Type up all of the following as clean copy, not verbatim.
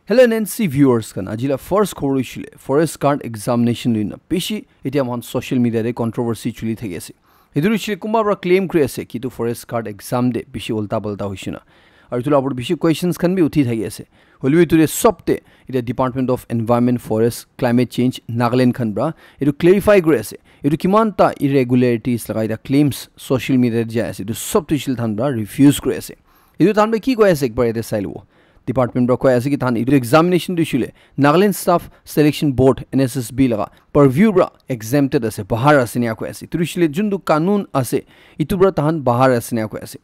Hello Nancy viewers kan ajila first khobor ishile forest guard examination lina peshi etia mon social media re controversy chuli thagi ase edur ishile kumba bra claim kri ase ki tu forest guard exam de peshi ulta balta hoishina aru tula apor peshi questions kan bi uthi thagi ase holwi ture sobte ita department of environment forest climate change Nagaland khan bra edu clarify kri ase edu kiman ta irregularities laga ita claims social media ja ase edu sob tu ishil than bra refuse kri ase edu than ba ki ko ase ekbar ete sailwo Department bra ko aise ki than idu examination du shule Nagaland Staff Selection Board NSSB laga purview bra exempted ase bahar ase nia ko ase idu shule jundu kanun ase itu bra tahan bahar ase nia ko ase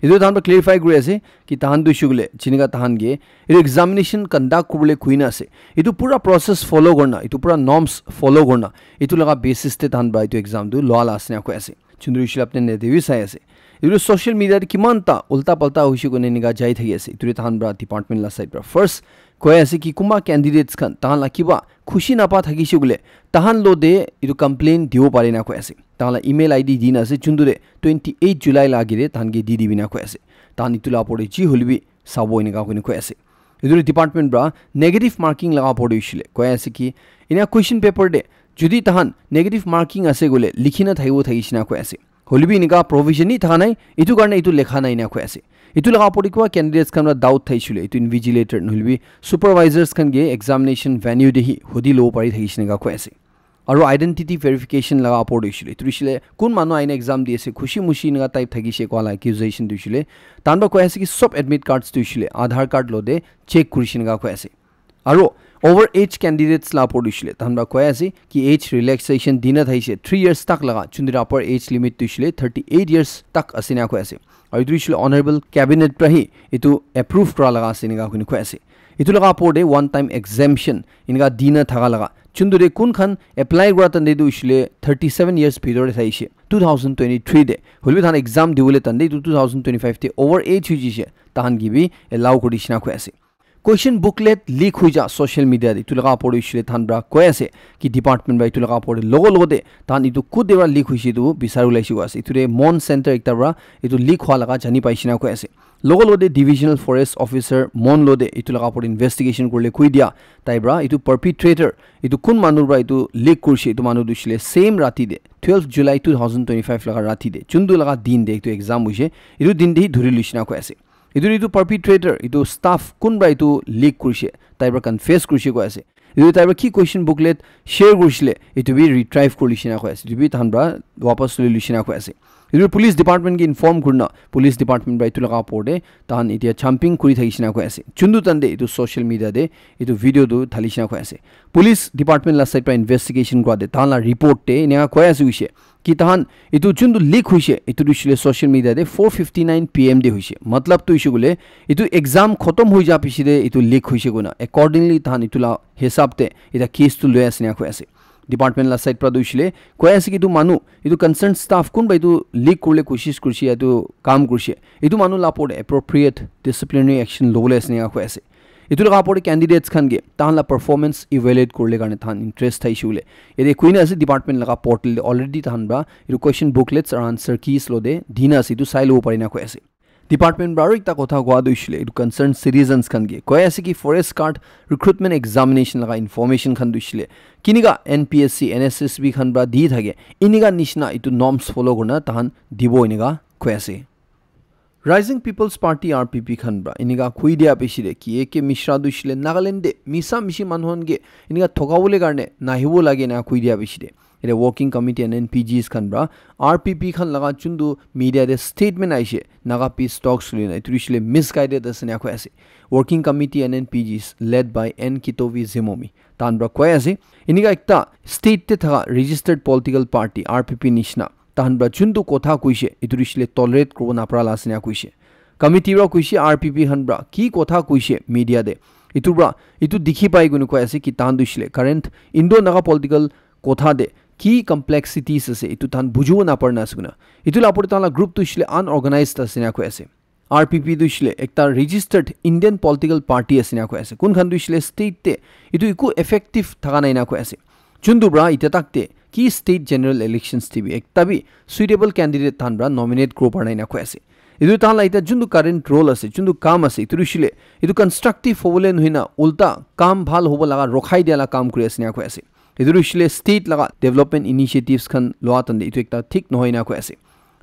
idu tahan bra clarify gure ase ki tahan du shule chiniga tahan ge idu examination conduct kubule kuina ase idu pura process follow gorna itu pura norms follow gorna itu laga basis te tahan bra itu exam du loala ase nia ko ase chundru shule apne ne devi sai ase idu social media de kimanta ulta palta hoishi ko ne niga jai thagi ase idu tahan bra department la side bra first koi ase ki kuma candidates kan tahan la kiba khushi na pa thagi shigule tahan lo de idu complaint dio pare na ko ase tahan la email id dina ase chundure 28 July la gire tahan ge didi bina ko ase tahan itula pore ji holbi sabo ina ko ni ko ase idu department bra negative marking laga pore ishile koi ase ki ina question paper de judi tahan negative marking ase gole likhina thaibo thagishina ko ase holbi niga provision ni thanai itu karne itu lekha nai na ko ase itu laga pori ko candidates kan doubt thaishule itu invigilator holbi supervisors kan ge examination venue de hi hodi lo pari thaishine ga ko ase aru identity verification laga pori ishule itu ishile kun manu aina exam di ase khushi mushi niga type thagise ko la accusation du ishule tanba ko ase ki sob admit cards du ishule aadhar card lo de check kurishine ga ko ase aru over age candidates la podishile tanba ko ase ki age relaxation dina thaise 3 years tak laga chundira upper age limit tu ishile 38 years tak asina ko ase aru ishile honorable cabinet prahi itu approve kra laga asina ga ko ase itu laga pode one time exemption inga dina thaga laga chundure kun khan apply gra tan de du ishile 37 years period thaise 2023 de holbi than exam diule tan de 2025 te over age hujise tahan gibi allow kodishna ko ase question booklet leak huija social media de tulaga pori shile than bra ko ase ki department by tulaga pori logo logo de tan itu kudera leak huisi du bisaru laisi was iture mon center ekta bra itu leak hwa laga jani paisina ko ase logo logo de divisional forest officer mon lo de itu laga pori investigation korle khui dia tai bra itu perpetrator itu kun manur bra itu leak kurshi itu manu du shile same rati de 12 July 2025 laga rati de chundu laga din de itu exam huise itu din de dhuri lishna ko ase itu perpetrator itu staff kunba itu leak kurse taiba confess kurse ko ase itu taiba ki question booklet share kursile itu bi retrieve kurlishina ko ase itu bi tanbra wapas lishina ko ase itu police department ki inform kurna police department ba itu laga porde tan itia jumping kuri thagishina ko ase chundu tande itu social media de itu video du thalishina ko ase police department la side pa investigation kra de tan la report te ina ko ase use ki tahan itu chundu leak huise itu dishile social media de 4:59 PM de huise matlab tu ishugule itu exam khotom hoi ja piside itu leak huise guna accordingly tahan itu la hesab te ita case tu loya asina ko ase department la side produshile ko ase ki tu manu itu concerned staff kun ba itu leak kurle koshish kurshi itu kaam kurshi itu manu la pode appropriate disciplinary action lole asina ko ase itu laga pore candidates khan ge tan la performance evaluate korle garne than interest thai shule ede kuina ase department laga portal already tan ba itu question booklets or answer keys lo de dina ase itu sai lo parina ko ase department bra ekta kotha gwa duishile itu concerned citizens khan ge ko ase ki forest guard recruitment examination laga information khan duishile kiniga NPSC NSSB khan bra di thage iniga nishna itu norms follow gorna tan dibo iniga ko ase Rising People's Party RPP khanbra iniga khuidia peshire ki eke mishra dushile Nagaland de misa mishi manhon ge iniga thogawule garne nahibo lage na khuidia peshire ere working committee and NPGs khanbra RPP khan laga chundu media de statement aise naga peace talks lina itrushile misguided asna ko ase working committee and NPGs led by N Kitovi Zimomi tanbra ko ase iniga ekta state te thaga registered political party RPP nishna tahanbra chundu kotha kuise iturishile tolerate korbo napra lasina kuise committee ra kuise RPP hanbra ki kotha kuise media de itubra itu dikhi pai gunu ko ase ki tandushile current indo naga political kotha de ki complexities ase itu tan buju na parna suguna itu la por tala group tu shile unorganized asina ko ase RPP dushile ekta registered Indian political party asina ko ase kun khan dushile state te itu iku effective thaga naina ko ase chundu bra ita takte ki state general elections tv ekta bi suitable candidate thanbra nominate group arnaina ko ase ইটো তাহলা এটা যোনটো current role আছে যোনটো কাম আছে ইটো ৰুচিলে ইটো কনস্ট্ৰাকটিভ হ'বলে নহইনা উল্টা কাম ভাল হ'ব লাগা ৰখাই দিয়ালা কাম কৰি আছে না কৈ আছে ইটো ৰুচিলে ষ্টেট লাগা ডেভেলপমেন্ট ইনিশিয়েটিভস খান লোৱা তন্দে ইটো একটা ঠিক নহয় না কৈ আছে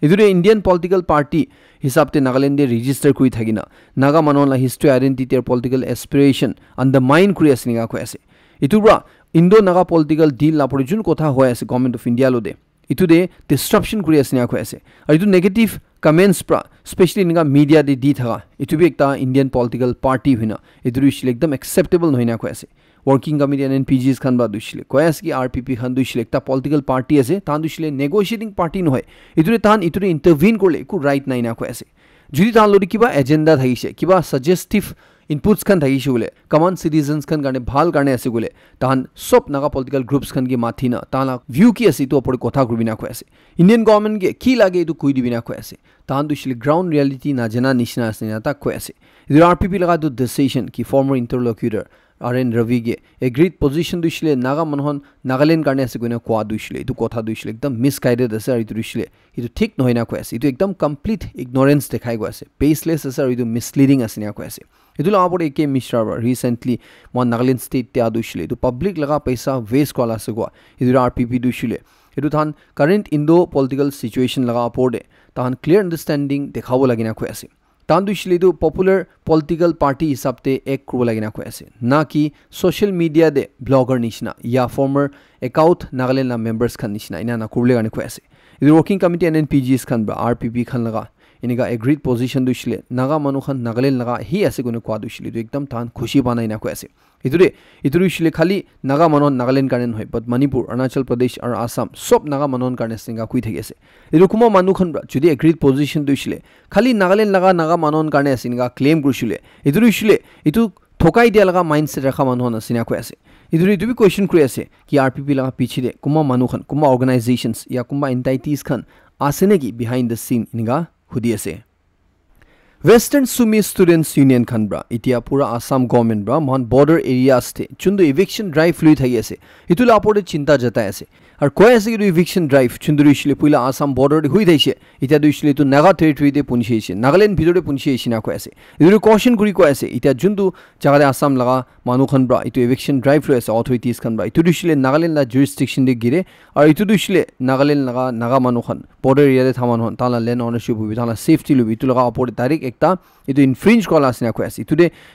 ইটোৰে ইন্ডিয়ান পলিটিক্যাল পাৰ্টি হিসাবতে নাগালেণ্ডে ৰেজিষ্টাৰ কৰি থাকিনা নাগা মানুহলা হিষ্ট্ৰী আইডেন্টিটি আৰু পলিটিক্যাল এস্পিৰেশন আন্ডাৰমাইন কৰি আছে না কৈ আছে ইটোৰা ইণ্ডো নাগা পলিটিক্যাল ডিল লাপৰি যোন কথা হৈ আছে গভৰ্নমেন্ট অফ ইণ্ডিয়া লদে ইটোৰে ডিসট্ৰাপশন কৰি আছে না কৈ আছে আৰু ইটো নেগেটিভ কমেন্টস প্ৰা স্পেশালি নিগা মিডিয়া দে দি থাকা ইটো বি একটা ইন্ডিয়ান পলিটিক্যাল পাৰ্টি হইনা ইটো ৰুচিলে একদম একসেপ্টেবল নহয় না কৈ আছে वर्किंग कमिटी एंड एनपीजीस खान बा दुशिले कोयास की आरपीपी खान दुशिले एकटा पॉलिटिकल पार्टी আছে তান দুशिले নেগোশিয়েটিং পার্টি নহয় ইতুরে তান ইতুরে ইন্টারভিন করলে একু রাইট নাই না কয়াছে যদি তান লদি কিবা এজেন্ডা থাকিছে কিবা সাজেস্টিভ ইনপুটস খান থাকিছে বলে কমন সিটিজেন্স খান গানে ভাল গানে আছে বলে তান সব নাগা পলিটিক্যাল গ্রুপস খান কি মাথি না তানা ভিউ কি আছে তো ওপরে কথা কইবি না কয়াছে ইন্ডিয়ান গভর্নমেন্ট কে কি লাগে এটো কই দিবি না কয়াছে তান দুशिले গ্রাউন্ড রিয়ালিটি না জানা নিশনা আছে না তা কয়াছে ইদুর আরপিপি লাগা দু ডিসিশন কি former ইন্টারলোকিউটর RN Ravi ge agreed position dushile naga manhon Nagaland karne ase koina kwa dushile itu kotha dushile ekdam misguided ase aru itu dushile itu thik nohoi na koi ase itu ekdam complete ignorance dekhai go ase baseless ase aru itu misleading ase na koi ase itu la apore AK Mishra recently mon Nagaland state te adushile itu public laga paisa waste kola ase go itu RPP dushile itu than current Indo political situation laga apore than clear understanding dekhabo lagina koi ase तान दुशिले तो popular political party हिसाबते एक करबो लागिना কৈ আছে ना कि social media दे blogger निशना या farmer account Nagaland ना मेंबर्स खान निशना इना ना करबले गाने কৈ আছে इदु वर्किंग कमिटी एंड एनपीजीएस खान बा आरपीपी खान लगा इनका एग्रीड पोजीशन दुशिले नागा मनु खान नागालैंड लगा ही ऐसे कोने kwa दुशिले तो एकदम तान खुशी बाना इना কৈ আছে इदुरे दुशिले खाली नागा मनन नागालैंड কাৰণে নহয় but मणिपुर अरुणाचल प्रदेश और आसाम सब नागा मनन কাৰণে सिंगा कुइ থাকি আছে इदु कुमा मानु खान যদি एग्रीड पोजीशन दुशिले खाली नागालैंड लगा नागा मनन কাৰণে सिंगा क्लेम কৰিছিলে इदुरे इतु ठोकाई दिया लगा माइंडसेट रखा मानु ना सिना কৈ আছে इदुरे इतु भी क्वेश्चन কৰি আছে कि आरपीपी लगा पीछे दे कुमा मानु खान कुमा ऑर्गेनाइजेशंस या कुमा एंटाइटीज खान আছে নেকি बिहाइंड द सीन इनगा हुदी আছে Western Sumi Students Union Khan ब्रा इतिया पूरा आसाम गवर्नमेंट ब्रा मान बॉर्डर एरियास थे चुंदु इविक्शन ड्राइव लुई थाई আছে इतुला आपोडे चिंता जताय আছে আর কয় আছে কি ইভিকশন ড্রাইভ চুন্দুরিশলে পুইলা আসাম বর্ডারে হই থাইছে ইটা দুইশলে তো নাগা টেরিটরিতে পুনছিছে নাগাল্যান্ড ভিতরে পুনছিছে না কয় আছে ইদুরে কশন করি কয় আছে ইটা জুন্দু জাগারে আসাম লাগা মানুখান ব্রা ইতু ইভিকশন ড্রাইভ লয় আছে অথরিটিজ খান ব্রা ইতু দুইশলে নাগাল্যান্ড লা জুরিসডিকশন দে গিরে আর ইতু দুইশলে নাগাল্যান্ড লাগা নাগা মানুখান বর্ডার এরিয়াতে থামান হন তালা ল্যান্ড ওনারশিপ হবি তালা সেফটি লবি ইতু লাগা অপরে ডাইরেক্ট একটা ইতু ইনফ্রিঞ্জ করা আছে না কয় আছে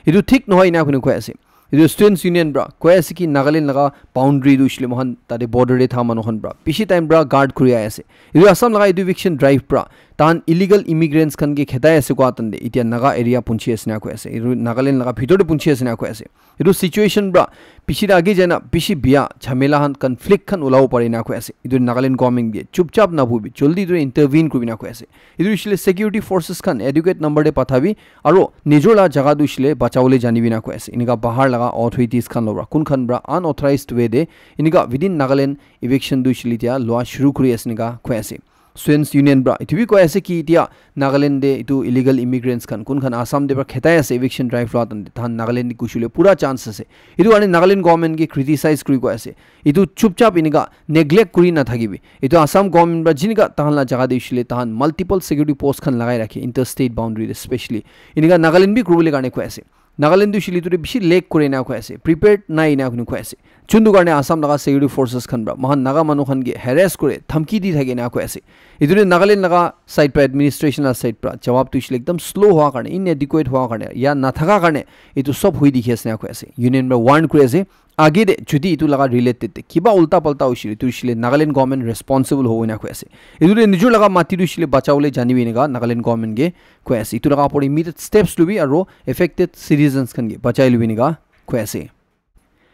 ইতু ঠিক নহয় না কোনে কয় আছে इदु स्टूडेंट्स यूनियन ब्रा कोय আছে कि नागालैंड लगा बाउंड्री दुशले मोहन तादे बॉर्डर रे था मनोहन ब्रा पिछि टाइम ब्रा गार्ड करि आसे इदु असम लगा इदु इविक्शन ड्राइव ब्रा तान इलीगल इमिग्रेंट्स खन के खेदाय আছে कोआतन दे इतिया नागा एरिया पुंछि আছে ना कोय আছে इदु नागालैंड लगा भितरे पुंछि আছে ना कोय আছে इदु सिचुएशन ब्रा पिछि आगे जाना पिछि बिया झमेला हन कन्फ्लिक्ट खन उलाव परे ना कोय আছে इदु नागालैंड गवर्नमेंट दे चुपचाप ना भूबि जल्दी इदु इंटरवीन करबि ना कोय আছে इदु इशले सिक्योरिटी फोर्सेस खन एडुकेट नंबर दे पठाबि आरो निजोला जगह दुशले बचावले जानिबि ना कोय আছে इनका बाहर लगा ऑथोरिटीज खान लोब्रा कुन खान ब्रा अनऑथराइज्ड वे दे इनका विदिन नागालैंड इविक्शन दुशलितिया लोआ शुरू करि আছে निका कोय আছে स्टूडेंट्स यूनियन ब्रा इतु भी कोय আছে कि इतिया नागालैंड दे इतु इलीगल इमिग्रेंट्स खान कुन खान आसाम दे ब्रा खेताय আছে इविक्शन ड्राइव लातन थान नागालैंड नि कुशुले पूरा चांस আছে इतु आने नागालैंड गवर्नमेंट के क्रिटिसाइज करि कोय আছে इतु चुपचाप इनका नेग्लेक्ट करि ना थागिबि इतु आसाम गवर्नमेंट ब्रा जिनका ताहला जगह देशिले ताहन मल्टीपल सिक्योरिटी पोस्ट खान लगाय राखे इंटर स्टेट बाउंड्री स्पेशली इनका नागालैंड भी क्रुबले गाने कोय আছে नागालैंड दुशिले तुरे बिसि लेक करे ना कोय আছে प्रिपेयर्ड नाइ ना कुन कोय আছে चुन्दु गाने आसाम लगा सिक्योरिटी फोर्सेस खान ब्रा महान नागा मानु खान के हैरेस करे धमकी दी थाके ना कोय আছে इदुरे नागालैंड लगा साइड पर एडमिनिस्ट्रेशन साइड पर जवाब तुशिले एकदम स्लो हुआ करने इनएडिक्वेट हुआ करने या ना थाका करने इतु सब हुई दिखि আছে ना कोय আছে यूनियन में वार्न करे আছে आगे दे जुदी इतु लगा रिलेटेड किबा उल्टा पल्टा उशिले तुशिले नागालैंड गवर्नमेंट रेस्पॉन्सिबल हो ना कोय আছে इदुरे निजो लगा माति दुशिले बचावले जानिबि नेगा नागालैंड गवर्नमेंट के कोय আছে इतु लगा परि इमीडिएट स्टेप्स लुबि आरो एफेक्टेड सिटीजन्स खान के बचाइ लुबि नेगा कोय আছে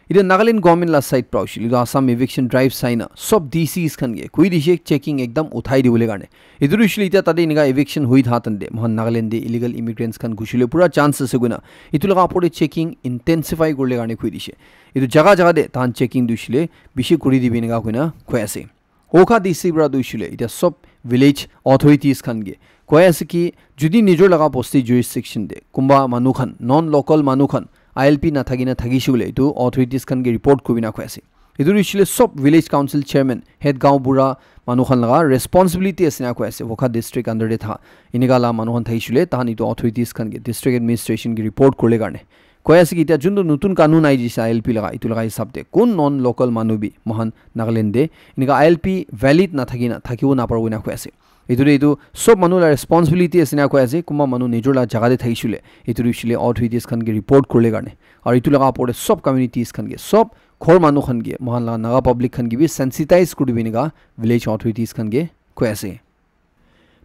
इधर नागालैंड गवर्नमेंट ला साइड प्राउशिल इधर आसाम इविक्शन ड्राइव साइना सब डीसीस खन गे कोई दिशे चेकिंग एकदम उठाई दिबले गाने इधर उशिल इता तदे इनगा इविक्शन हुई थातन दे मोहन नागालैंड दे इलीगल इमिग्रेंट्स खन घुशिले पूरा चांस से गुना इतु लगा पड़े चेकिंग इंटेंसिफाई करले गाने कोई दिशे इधर जगह जगह दे तान चेकिंग दुशिले बिशि कुरी दिबि नेगा कोइना कोय আছে ओखा डीसी ब्रा दुशिले इता सब विलेज अथॉरिटीज खन गे कोय আছে कि जुदी निजो लगा पोस्टी जुरिसडिक्शन दे कुंबा मानुखन नॉन लोकल मानुखन आईएलपी ना थागिना थागिसुले इतु अथॉरिटीज खन के रिपोर्ट कोबिना कोय আছে ইদুৰ ইছিলে সব ভিলেজ কাউন্সিল চেয়াৰমেন হেড গাঁও বুঢ়া মানুহখন লগা ৰেসপন্সিবিলিটি আছে না কৈ আছে ভোকা ডিস্ট্ৰিক্ট আন্ডাৰ দে থা ইনিগালা মানুহখন থাইছিলে তাহান ইটো অথৰিটিজ খান গে ডিস্ট্ৰিক্ট এডমিনিষ্ট্ৰেচন কি ৰিপৰ্ট কৰিলে কাৰণে কৈ আছে কি এতিয়া যোনটো নতুন কানুন আই দিছে আইএলপি লগা ইটো লগা হিচাপ দে কোন নন লোকাল মানুহবি মহান নাগালেণ্ডে ইনিগা আইএলপি ভ্যালিড না থাকিব না পাৰব না কৈ আছে ইটো সব মানুহৰ ৰেসপন্সিবিলিটি আছে না কৈ আছে কুমা মানুহ নিজৰ লা জাগাতে থাকিছিলে ইটো ইছিলে অথৰিটিজ খান গে ৰিপৰ্ট কৰিলে কাৰণে আৰু ইটো লগা পৰে সব কমিউনিটিজ খান গে সব খৰ মানুহ খান গে মহান লা নাগা পাব্লিক খান গে বি সেন্সিটাইজ কৰি বিনিগা ভিলেজ অথৰিটিজ খান গে কৈ আছে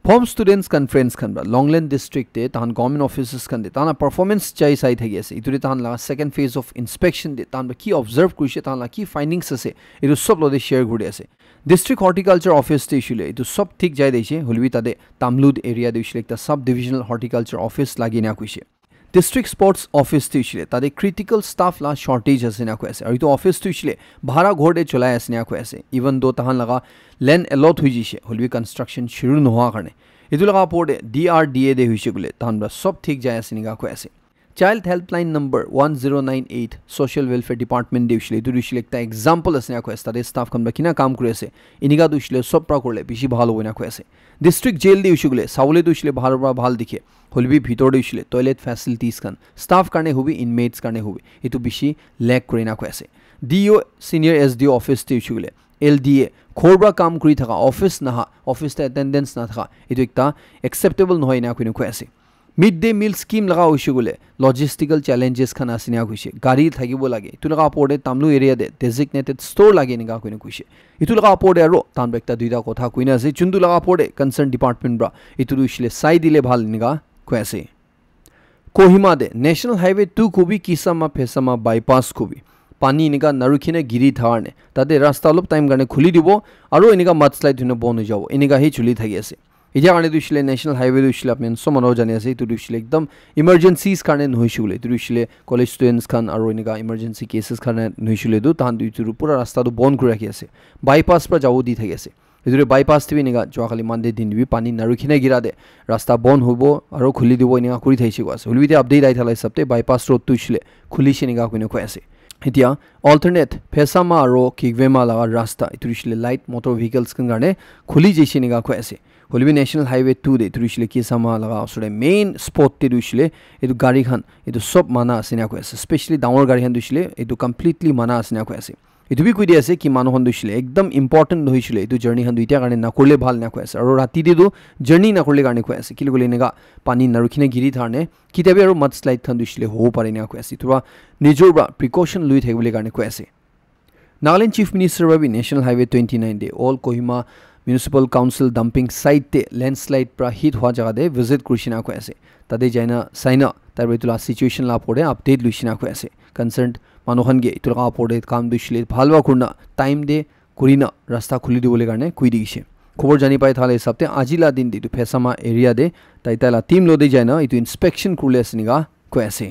फॉर्म स्टूडेंट्स कॉन्फ्रेंस खनबा लॉन्गलैंड डिस्ट्रिक्ट ते तान गवर्नमेंट ऑफिसर्स खन दे ताना परफॉर्मेंस चाइ साइ थगे से इतुरे तान ला सेकंड फेज ऑफ इंस्पेक्शन दे तान की ऑब्जर्व कुइसे तान ला की फाइंडिंग्स से इतु सब लोदे शेयर गुडे से डिस्ट्रिक्ट हॉर्टिकल्चर ऑफिस ते इशुले इतु सब ठीक जाय देछे हुलबी तादे तामलुद एरिया दे इशुले एकटा सब डिविजनल हॉर्टिकल्चर ऑफिस लागि ना कुइसे डिस्ट्रिक्ट स्पोर्ट्स ऑफिस ते इशुले तादे क्रिटिकल स्टाफ ला शॉर्टेज আছে না কইছে আৰু ইটো অফিস তো ইশলে ভাড়া ঘৰতে চলাই আছে না কইছে ইভন দো তাহান লগা ল্যান্ড এলট হৈ জিছে হলবি কনস্ট্রাকশন শুরু নহা কাৰণে इतु लगा पोर्डे DRDA दे हुइसे गुले तानबा सब ठीक जाय आसिनिगा को ऐसे child helpline number 1098 social welfare department दे हुइसे इतु हुइसे एकटा एग्जांपल आसिना को ऐसे स्टाफ खनबा किना काम करे আছে इनिगा दुइसले सब प्रा करले बेसी ভালো হইনা को ऐसे डिस्ट्रिक्ट जेल दे हुइसे गुले सावले दुइसले ভাল दिखे हलबि भितर दे हुइसे टॉयलेट फैसिलिटीज खान स्टाफ करने होबि इनमेट्स करने होबि इतु बेसी लैक करिना को ऐसे DO सीनियर SDO ऑफिस दे हुइसे गुले LDA खोरबा काम करी थाका ऑफिस ना ऑफिस ते अटेंडेंस ना थाका इतो एकटा एक्सेप्टेबल নহয় না কইনো কৈ আছে मिड डे मील स्कीम लगा होइसे गुले लॉजिस्टिकल चैलेंजेस खान आसिना होइसे गाड़ी থাকিব লাগে ইটো লগা পড়ে তামলু এরিয়া দে ডেজিগনেটেড স্টোর লাগে নিগা কইনো কইছে ইটো লগা পড়ে আৰু তাম একটা দুইটা কথা কইনা আছে চুন্দু লগা পড়ে কনসার্ন ডিপার্টমেন্ট ব্রা ইটো উইসলে সাই দিলে ভাল নিগা কৈ আছে কোহিমা দে नेशनल हाईवे 2 কবি কিসামা ফেসামা বাইপাস কবি पानी इनिका नरुखिने गिरी थारने ताते रास्ता अलप टाइम गाने खुली दिबो आरो इनिका मडस्लाइड हुने बन जाबो इनिका ही चुली थागी আছে इजा गाने दुइसले नेशनल हाईवे दुइसले आपन समनो जाने আছে इतु दुइसले एकदम इमर्जेंसीज कारणे नहिसुले दुइसले कॉलेज स्टूडेंट्स खान आरो इनिका इमर्जेंसी केसेस कारणे नहिसुले दु तान दुइतु पूरा रास्ता दु बन কৰি ৰাখি আছে বাইপাস পৰা যাও দি থাকি আছে इदुरे বাইপাস টিবি নিগা যোৱা খালি মানদে দিন দিবি পানী নरुखिने गिरा दे रास्ता बन होबो आरो खुली दिबो इनिका কৰি থাইছি আছে हुलबिते अपडेट आइ थाला सबते বাইপাস रोड दुइसले खुलिছে निगा কইনো কৈ আছে এতিয়া অল্টারনেট ফেসামা আৰু কিগवेमा লাগা ৰাস্তা ইতুৰিসলে লাইট মোটর ভেহিকলস কান গানে খুলি জেছি নিগা কৈ আছে হলিবি ন্যাশনাল হাইওয়ে 2 দে ইতুৰিসলে কিসামা লাগা আসলে মেইন স্পট তে দুইসলে এটো গাড়ী খান এটো সব মানা আছে না কৈ আছে স্পেশালি ডাঙৰ গাড়ী খান দুইসলে এটো কমপ্লিটলি মানা আছে না কৈ আছে इतु भी কৈ দি আছে কি মানুহন দুইসলে একদম ইম্পর্টেন্ট হৈছিলে ইতু জার্নি হান দুইটা কাৰণে না কৰলে ভাল না কৈ আছে আৰু ৰাতি দিদু জাৰ্নি না কৰলে কাৰণে কৈ আছে কি লগলে নেগা পানী নरुखिने गिरी थारने কিতাবে আৰু মড স্লাইড খান দুইসলে হ'ব পাৰে না কৈ আছে ইতুবা নিজৰ বা প্ৰিকশন লৈ থাকিবলৈ কাৰণে কৈ আছে নাগালেণ্ড চিফ মিনিষ্টাৰ বাবি নেশনাল হাইওয়ে 29 দে অল Kohima municipal council dumping site তে ল্যান্ডস্লাইড প্রা হিট হওয়া জায়গা দে ভিজিট কৰিছিনা কৈ আছে তাতে যাইনা সাইনা তার বেতুলা সিচুয়েশন লা পড়ে আপডেট লুইছিনা কৈ আছে কনসার্ন মানুহন গে ইতুলা পড়ে কাম দুইসলে ভালবা করনা টাইম দে করিনা রাস্তা খুলি দিবলে কারণে কই দিছে খবর জানি পাই তাহলে সপ্তে আজিলা দিন দিতু ফেসামা এরিয়া দে তাইতালা টিম লদে যায়না ইতু ইনস্পেকশন করলে আসনিগা কৈ আছে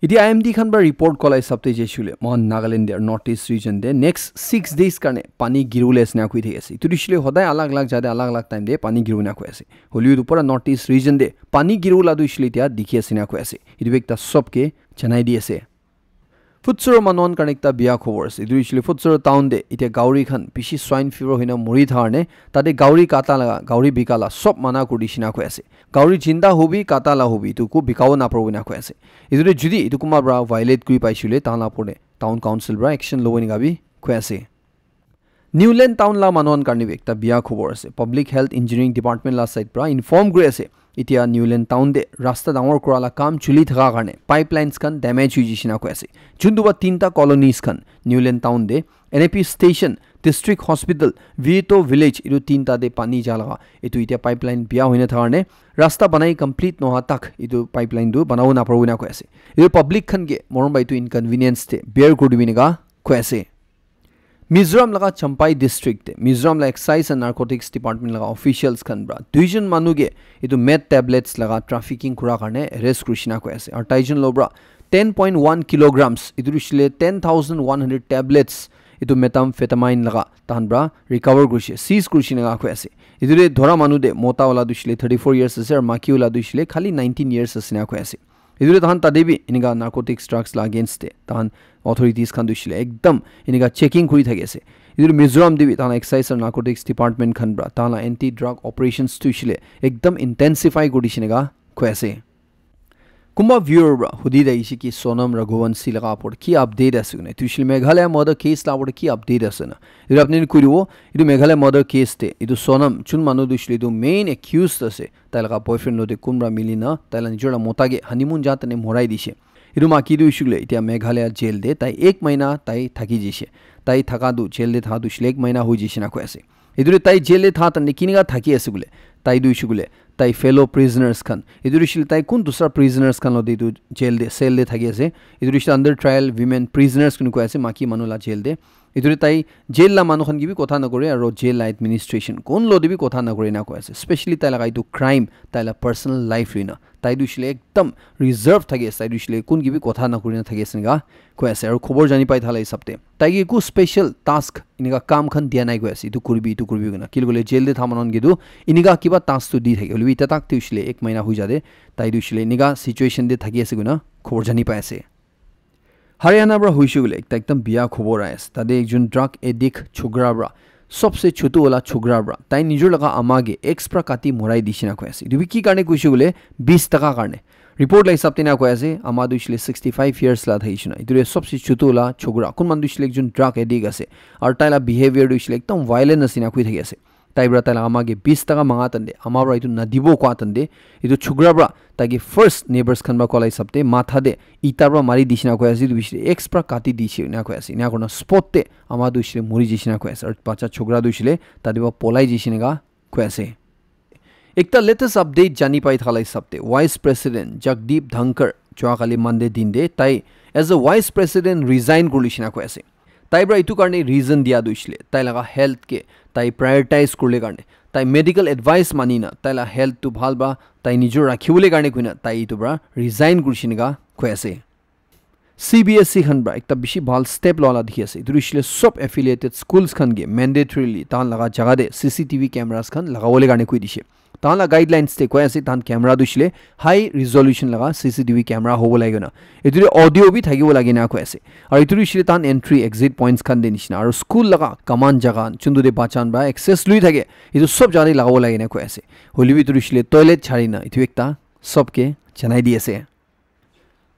इति IMD खान बा रिपोर्ट कलाई सप्ते जेसुले महान नागालैंड और नॉर्थ ईस्ट रीजन दे नेक्स्ट 6 डेज करने पानी गिरुले असना कुइ थे इतु दिसले हदाय अलग अलग जादे अलग अलग टाइम दे पानी गिरुना কৈ আছে हलिउड ऊपर नॉर्थ ईस्ट रीजन दे पानी गिरुला दुइसले त्या दिखि असना কৈ আছে इतु एकटा सबके जनाइ दि আছে ফুটসৰ মানন কাৰণে একটা বিয়া খবৰ আছে ইতু দিসলে ফুটসৰ টাউন দে ইতে গাউৰি খান পিছি সোয়াইন ফিভাৰ হইনা মৰি থাৰনে তাতে গাউৰি কাটা লাগা গাউৰি বিকালা সব মানা কৰিছিনা কৈ আছে গাউৰি জিন্দা হবি কাটালা হবি ইতু কো বিকাও না পাৰবো না কৈ আছে ইতুৰে যদি ইতু কুমা ব্ৰা ভায়োলেট কৰি পাইছিলে তালা পৰে টাউন কাউন্সিল ব্ৰা একশন লবনি গাবি কৈ আছে নিউল্যান্ড টাউন লা মানন কাৰণে একটা বিয়া খবৰ আছে পাব্লিক হেলথ ইঞ্জিনিয়াৰিং ডিপাৰ্টমেন্ট লা সাইড ব্ৰা ইনফৰ্ম কৰি আছে ইতিয়া নিউল্যান্ড টাউন দে ৰাস্তা ডাঙৰ কৰালা কাম চলি থাকা কাৰণে পাইপলাইনস খান ড্যামেজ হৈ জিছিনা কৈ আছে জুন্দুবা তিনটা কলোনিজ খান নিউল্যান্ড টাউন দে NAP স্টেশন ডিস্ট্রিক্ট হসপিটাল ভিটো ভিলেজ ইটো তিনটা দে পানী জালগা ইটো ইতিয়া পাইপলাইন বিয়া হইনা থাৰনে রাস্তা বনাই কমপ্লিট নহা তাক ইটো পাইপলাইন দু বনাও না পারবো না কৈ আছে ইটো পাব্লিক খান গে মৰম বাইটো ইনকনভিনিয়েন্স তে বিয়াৰ কৰি দিবিনিগা কৈ আছে मिजोरम लगा चंपाई डिस्ट्रिक्ट मिजोरम ला एक्साइज एंड नार्कोटिक्स डिपार्टमेंट लगा ऑफिशियल्स खन ब्रा दुइजन मानुगे इतु मेथ टैबलेट्स लगा ट्रैफिकिंग कुरा करने अरेस्ट कृष्णा को ऐसे और टाइजन लोब्रा 10.1 किलोग्राम्स इतु रिशले 10,100 टैबलेट्स इतु मेथाम्फेटामाइन लगा तानब्रा रिकवर कृषि सीज कृष्णा को ऐसे इतुरे धरा मानु दे मोता वाला दुइशले 34 इयर्स से और माकी वाला दुइशले खाली 19 इयर्स से को ऐसे idure tahan tadebi iniga narcotics drugs la against te tahan authorities khan dushile ekdam iniga checking kuri thagese idure Mizoram debi tahan excise and narcotics department khan bra tahan anti drug operations tushile ekdam intensify godishinega khoase kumba viewer bra hudi daishi ki Sonam Raghuvanshi laga apor ki update asune tushile Meghalaya murder case la apor ki update asuna idu apni kuriwo idu Meghalaya murder case te idu Sonam chun manu dushile idu main accused ase tailaga boyfriend lode kumra milina taila nijora motage honeymoon jatane morai dishe idu maki du ishule itia Meghalaya jail de tai 1 mahina tai thaki jishe tai thaka du jail de tha du shile 1 mahina hui jishina ko ase idure tai jail de tha tan kiniga thaki ase gule tai du ishule tai fellow prisoners khan idure shil tai kun dusra prisoners khan lode du jail de cell de thaki ase idure shil under trial women prisoners kun ko ase maki manula jail de idure tai jail la manu khan gi bi kotha na kore aro jail la administration kon lode bi kotha na kore na ko ase especially tai lagai tu crime tai la personal life lina tai du shile ekdam reserve thage sai du shile kun gi bi kotha na kore na thage singa ko ase aro khobor jani pai thala isapte tai gi ku special task iniga kam khan dia nai ko ase tu kurbi guna kil gole jail de thamanon gi du iniga kiba task tu di thage olbi ta tak tu shile 1 mahina hui jade tai du shile iniga situation de thage ase guna khobor jani pai ase Haryana bra hoishe gule ekdam biya khobor ais tade ekjon drug addict chogra bra सबसे छोटू वाला छोकरा ब्रा ताई निजर लगा आमागे extra काटी mori दिशिना को ऐसे दुबी की करने कुछ गुले 20 टका करने रिपोर्ट लाई सबते ना को ऐसे आमादुशले 65 इयर्स ला थाइशिना इदुरे सबसे छोटू वाला छोकरा कुन मंदुशले एकजन ड्रग एडिक्ट आसे और ताइला बिहेवियर दुशले एकदम वायलेंट नसिना कुइ थगे आसे ताइब्रा ताइला आमागे 20 टका मांगा तंदे आमाब्रा इतु नदिबो को तंदे इतु छोकरा ब्रा ताकि फर्स्ट नेबर्स खनबा कोलाई सबते माथा दे इताब्रा मारी दिशिना को ऐसे दुशले एक्स्ट्रा काटी दिशि ना को ऐसे ना कोना स्पॉट ते आमादुशले मुरी जिशिना को ऐसे और पाचा छोकरा दुशले तादिबा पोलाई जिशिनेगा को ऐसे एकता लेटेस्ट अपडेट जानी पाइ थालाई सबते वाइस प्रेसिडेंट जगदीप धनखड़ जोआकाली मंडे दिन दे ताई as a vice president resign करलिसिना को ऐसे ताइब्रा इतु कारणे रीजन दिया दुशले ताइ लगा हेल्थ के ताइ प्रायोरिटाइज करले कारणे ताइ मेडिकल एडवाइस मानिना ताइला हेल्थ तु भालबा ताइ निजो राखिबले कारणे कुइना ताइ इतुब्रा रिजाइन करसिनेगा को ऐसे CBSE खनब्रा एकता बिशी भाल स्टेप लला दिखि आसे दुरिशले सब एफिलिएटेड स्कूल्स खनगे मैंडेटरीली तान लगा जगह दे CCTV कैमरास खन लगावले कारणे कुइ दिशे तान ला गाइडलाइंस ते कोयासे तान कैमरा दुशले हाई रिजोल्यूशन लगा CCTV कैमरा होबो लागेना इतुरे ऑडियो भी थागिबो लागेना कोयासे और इतुरिशले तान एंट्री एग्जिट पॉइंट्स खन देनिसना और स्कूल लगा कमान जगह चुंदुदे बाचान बा एक्सेस लुइ थागे इतु सब जाने लगावो लागेना कोयासे होलिबि इतुरिशले टॉयलेट छाड़िना इतु एकता सबके जनाइ दिएसे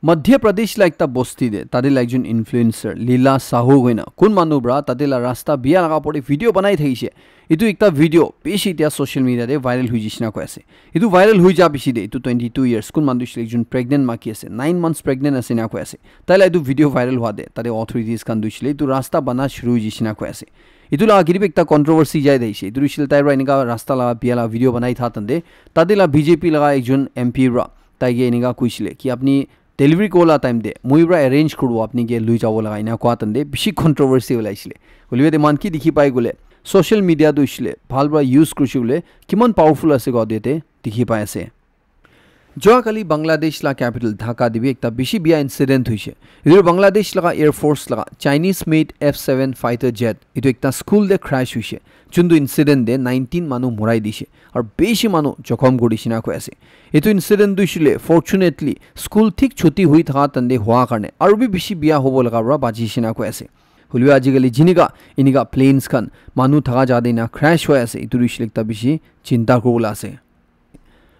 मध्य प्रदेश ला एकता बस्ती दे तादे ला एकजन इन्फ्लुएंसर लीला साहू गइना कुन मानुब्रा तादे ला रास्ता बिया लगा पड़े वीडियो बनाइ थैसे इतु एकता वीडियो पेशी त्या सोशल मीडिया दे वायरल हुइ जिसना को आसे इतु वायरल हुइ जा बिसी दे इतु 22 इयर्स कुन मानुश एकजन प्रेग्नेंट माकी आसे 9 मंथ्स प्रेग्नेंट आसे ना को आसे ताइला इतु वीडियो वायरल हुआ दे तादे अथॉरिटीज कान दुशले इतु रास्ता बना शुरू जिसना को आसे इतु ला गिरिब एकता कंट्रोवर्सी जाय दैसे इतु रिशल ताइब्रा इनका रास्ता ला बिया ला वीडियो बनाइ था तंदे तादे ला बीजेपी लगा एकजन एमपी रा ताइगे इनका कुइसले कि अपनी डेलिवरी कोला टाइम दे मुइब्रा अरेंज करबो अपनी के लुइ जावो लगाइना को तंदे बिशी कंट्रोवर्सी होलाइसले होलिबे दे मानकी दिखि पाइ गले सोशल मीडिया दुइसले भालब्रा यूज करसिले किमान पावरफुल आसे ग देते दिखि पाइ आसे जोआकाली बांग्लादेश ला कैपिटल ढाका दिबि एकता बिशी बिया इंसिडेंट हुइसे इधर बांग्लादेश लगा एयरफोर्स लगा Chinese made F7 fighter jet इतु एकता स्कूल दे क्रैश हुइसे चुंदु इंसिडेंट दे 19 मानु मोराइ दिसे और बेशी मानु जखम गडिसिना को आसे इतु इंसिडेंट दुइसले फॉर्चुनेटली स्कूल ठीक छुट्टी हुइ था तंदे हुआ कारणे और भी बिशी बिया होबो लगाब्रा बाजिसिना को आसे हुलिवा आजिकाली जिनिगा इनिगा प्लेन्स खान मानु थगा जादेना क्रैश होय आसे इतु रिशले एकता बिशी चिंता करबोला आसे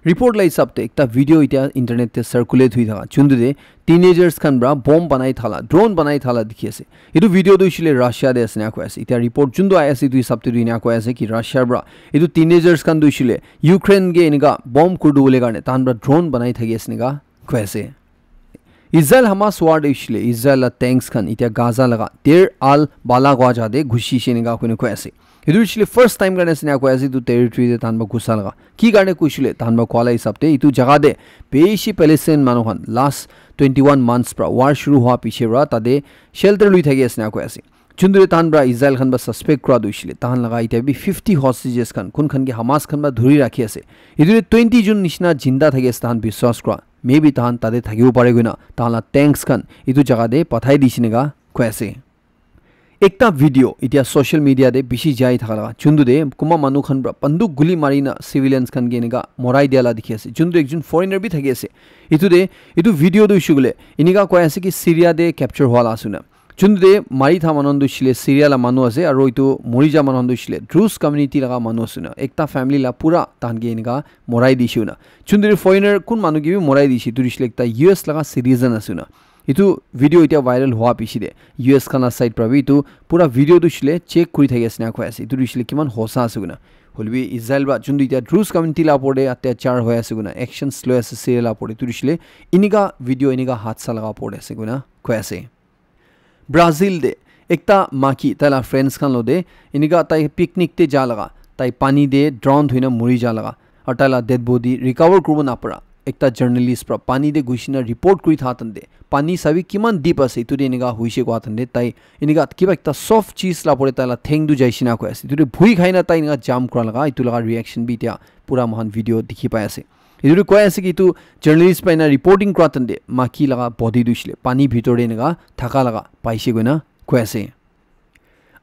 रिपोर्ट लाई सबते एकता वीडियो इटा इंटरनेट ते सर्कुलेट हुइ था चुंदुदे टीनेजर्स खान ब्रा बम बनाइ थाला ड्रोन बनाइ थाला दिखिसे इतु वीडियो दुइसले रशिया दे असना को आसे इटा रिपोर्ट जुंदो आयासे दुइ सबते दुइना को आसे कि रशिया ब्रा इतु टीनेजर्स खान दुइसले यूक्रेन गे इनगा बम कुडु बोले कारणे तान ब्रा ड्रोन बनाइ थगेसनेगा को आसे इजराइल हमास वार दुइसले इजराइल टैंक्स खान इटा गाजा लगा देर आल बाला गवा दे घुसी सेनेगा को आसे इदुरिशले फर्स्ट टाइम गने सने को एजी दु टेरिटरी दे तानबा गुसालगा की गाने कुइसले तानबा क्वाला हिसाबते इतु जगह दे बेशी पैलेस्टाइन मानुहन लास्ट 21 मंथ्स प्रा वार शुरू हुआ पीछे रा तादे शेल्टर लुइ थगे सने को एसी चुंदुरे तानब्रा इजराइल खन बा सस्पेक्ट क्रा दुइसले तान लगा इते बि 50 हॉस्टेजेस खन कुन खन के हमास खन बा धुरी राखि आसे इदुरे 20 जुन निशना जिंदा थगे स्थान विश्वास क्रा मे बि तान तादे थगिउ पारे गुना ताला टैंक्स खन इतु जगह दे पथाइ दिसिनेगा को एसे ekta video itia social media de bishi jai thakala chundu de kuma manu khan bra panduk guli marina civilians khan genega morai diala dikhi ase chundu ekjon foreigner bi thagi ase itu video do ishugule iniga koi ase ki Syria de capture hoala asuna chundu de mari tha manondu shile Syria la manu ase aro itu morija manondu shile Druze community laga manu asuna ekta family la pura tan iniga morai dishuna chundu de foreigner kun manu gi bi morai dishi tu shile ekta US laga citizen asuna itu video ita viral hoa piside US kana site prabi tu pura video tu shile check kuri thagi asna khoi ase itu shile kiman hosa asuguna holbi Israel ba chundu ita Druze community la pore atyachar hoy asuguna actions slow ase Syria la pore tu shile iniga video iniga hatsa laga pore asuguna khoi ase Brazil de ekta maki tala friends khan lo de iniga tai picnic te ja laga tai pani de drown hoina muri ja laga ar tala dead body recover kurubo na para ekta journalist pra pani de guishina report kuri tha tande pani sabi kiman deep ase itu de iniga huise ko atande tai iniga kiba ekta soft cheese la pore tala theng du jaisina ko ase itu de bhui khaina tai iniga jam kura laga itu laga reaction bi tia pura mohan video dikhi pai ase itu ko ase ki tu journalist pa ina reporting kura tande maki laga body du shile pani bhitore iniga thaka laga paise goina ko ase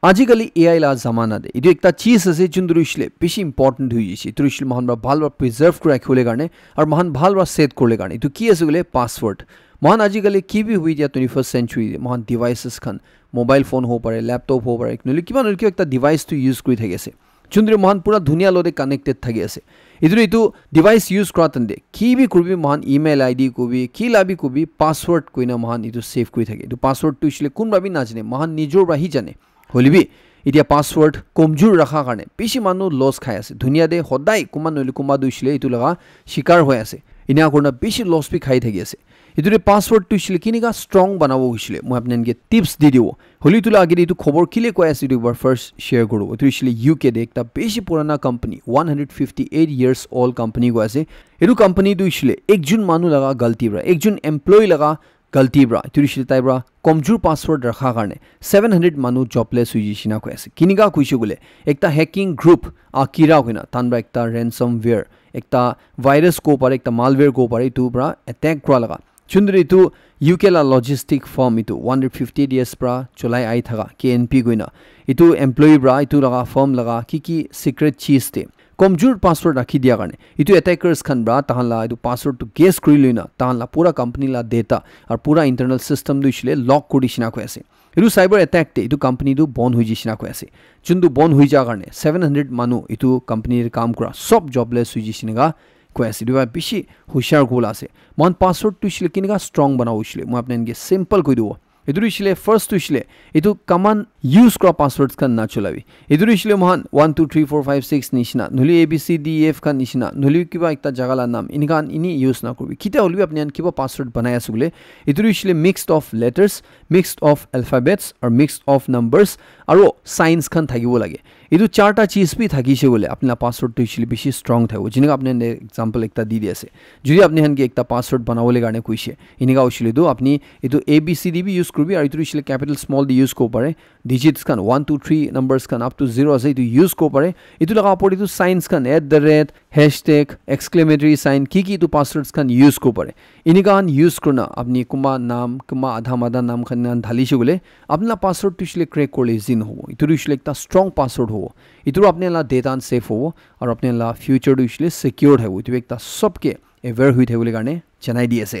Ajikali AI la zamana de itu ekta cheese ase chundrushile bishi important hui jishi trushile mohan ba bhalwa preserve kura khole garne ar mohan bhalwa set korle garne itu ki ase gole password mohan ajikali ki bi hui dia 21st century mohan devices khan mobile phone ho pare laptop ho pare noli kiman ekta device to use kuri thagi ase chundre mohan pura dunia lode connected thagi ase itu device use kora tande ki bi kurbi mohan email id ko bi ki labi ko bi password koina mohan itu save kuri thagi itu password to shile kun ba bi na jane mohan nijor ba hi jane holibi itia password komjur rakha karne bishi manu loss khai ase dunia de hodai kuma noli kuma duishile itu laga shikar hoy ase ina korna bishi loss bi khai thagi ase itu password to shile kiniga strong banabo hoishile moi apnen ge tips di dibo holi tula age itu khobor kile ko ase itu bar first share koru itu shile UK de ekta bishi purana company 158 years old company go ase itu company du shile ekjun manu laga galti bra ekjun employee laga galti bra itu shile tai bra komjur password rakha karne 700 manu jobless hui jishina ko ase kiniga kuishu gole ekta hacking group akira hoina tanba ekta ransomware ekta virus ko pare ekta malware ko pare itu bra attack kra laga chundri tu UK la logistic firm itu 150 years bra cholai ai thaga KNP goina itu employee bra itu laga firm laga ki secret cheese te komjur password rakhi dia karne itu attackers khan bra tahan la itu password to guess kuri loina tahan la pura company la data ar pura internal system du shile lock kuri shina ko ase itu cyber attack te itu company du bon hui jishina ko ase chundu bon hui ja karne 700 manu itu company ri kam kura sob jobless hui jishina ko ase du bishi hushar gola ase mon password tu shile kiniga strong banao shile mo apne nge simple koi do iduru shile first tu shile itu common use kra passwords kan na cholabi iduru shile mohan 1 2 3 4 5 6 nishina nuli ABCDEF kan nishina nuli kiba ekta jagala nam inigan ini use na korbi kita holbi apni an kiba password banaya sugule iduru shile mixed of letters mixed of alphabets or mixed of numbers aro signs kan thagibo lage idu charta cheese bi thagise gole apna password to shile bishi strong thago jiniga apne example ekta di diase jodi apni han ge ekta password banawole garne kuise iniga ushile do apni idu ABCD bi use korbi aru idu shile capital small di use ko pare digits kan 1 2 3 numbers kan up to 0 ase idu use ko pare idu laga pore idu signs kan @ hashtag exclamatory sign ki idu passwords kan use ko pare iniga an use korna apni kuma naam kuma adha mada naam khan nan dhali shugule apna password to shile crack korle zin hobo idu shile ekta strong password hobo idu apne la data an safe hobo aru apne la future to shile secured hobo idu ekta sobke aware hui thebole garne janai di ase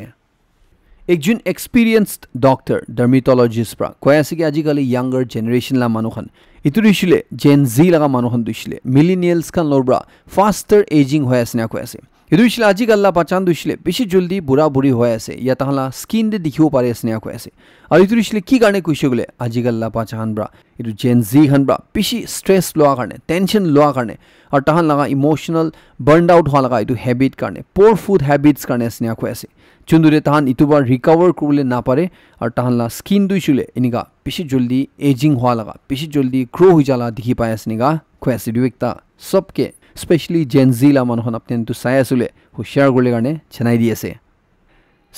ekjun experienced doctor dermatologist pra koyase ki ajikali younger generation la manu khan itu rishile Gen Z laga manu khan dushile millennials kan lorbra faster aging hoy asna koyase itu rishile ajikal la pachan dushile bishi juldi bura buri hoy ase ya tahala skin de dikhibo pare asna koyase aru itu rishile ki garne kuishugule ajikal la pachan bra itu Gen Z khan bra bishi stress loa karne tension loa karne aru tahan laga emotional burned out hola laga itu habit karne poor food habits karne asna koyase chundure tahan itubar recover kurule na pare ar tahan la skin du shule iniga bishi joldi aging hwa laga bishi joldi grow hui jala dikhi pai asniga khoyase du ekta sobke especially Gen Z la man hon apne tu saya sule hushar gole garne chanai di ase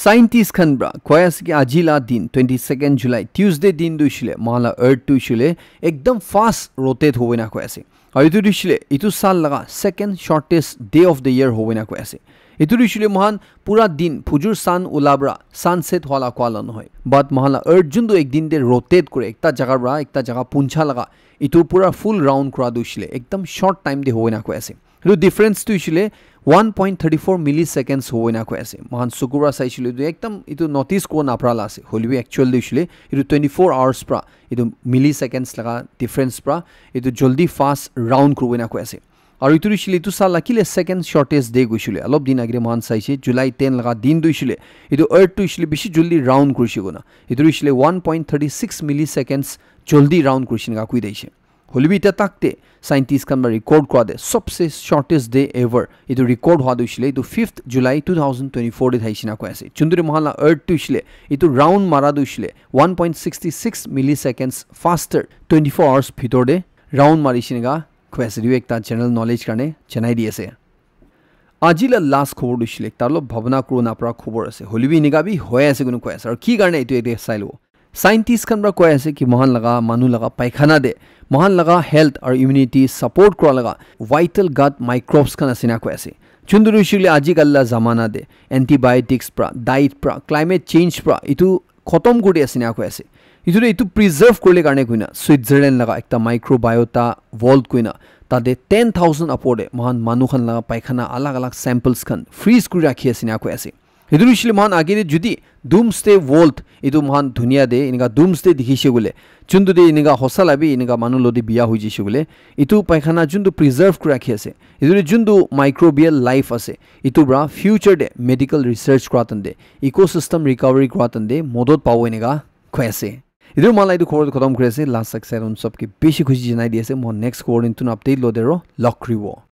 scientist khan bra khoyase ki ajila din 22nd July Tuesday din du shule mala earth tu shule ekdam fast rotate hoina khoyase aru tu shule itu sal laga second shortest day of the year hoina khoyase etu usually mohan pura din phujur sun ulabra sunset hola kwala nohoy but mohala earth jundu ekdin de rotate kore ekta jaga puncha laga etu pura full round kora dushile ekdam short time de hoina ko ase etu difference tu usually 1.34 milliseconds hoina ko ase mohan sukura saishile du ekdam etu notice ko na prala ase holibi actually usually etu 24 hours pra etu milliseconds laga difference pra etu joldi fast round kurwena ko ase aru etu usually tu sala kile second shortest day gushile alop din agre mohan saise July 10 laga din du usually etu earth tu usually bishi joldi round kurshi gona etu usually 1.36 milliseconds joldi round kurshin ga kui deise holibi ta takte scientists kan record kora de सबसे shortest day ever etu record hwa dushile etu 5th July 2024 de thaisina ko ase chunduri mahala earth tu ushile etu round mara dushile 1.66 milliseconds faster 24 hours bhitor de round marisine ga ko ase ri ekta general knowledge karne chanai di ase ajila last khobor dushile ekta lo bhavna corona pra khobor ase holibi niga bi hoy ase gunu ko ase ar ki karne etu ete sailo scientists kan bra ko ase ki mohan laga manu laga paikhana de mohan laga health or immunity support kora laga vital gut microbes kan asina ko ase chunduru usually ajikalla zamana de antibiotics pra diet pra climate change pra itu khotom kori asina ko ase itu preserve korle karne kuina Switzerland laga ekta microbiota vault kuina tade 10,000 apode mohan manu khan laga paikhana alag samples khan freeze kuri rakhi asina ko ase edu usually mohan agere judi doomsday vault edu mohan dunia de inga doomsday dikhise gule chundu de inga hosala bi inga manu lodi biya hoji jise gule itu paikhana jundu preserve kura rakhi ase edu jundu microbial life ase itu bra future de medical research kratan de ecosystem recovery kratan de modot pawo inga khwase edu malai du khobor khatam kore ase last success on sab ke beshi khushi janai di ase mo next khobor intun update lo dero lock riwo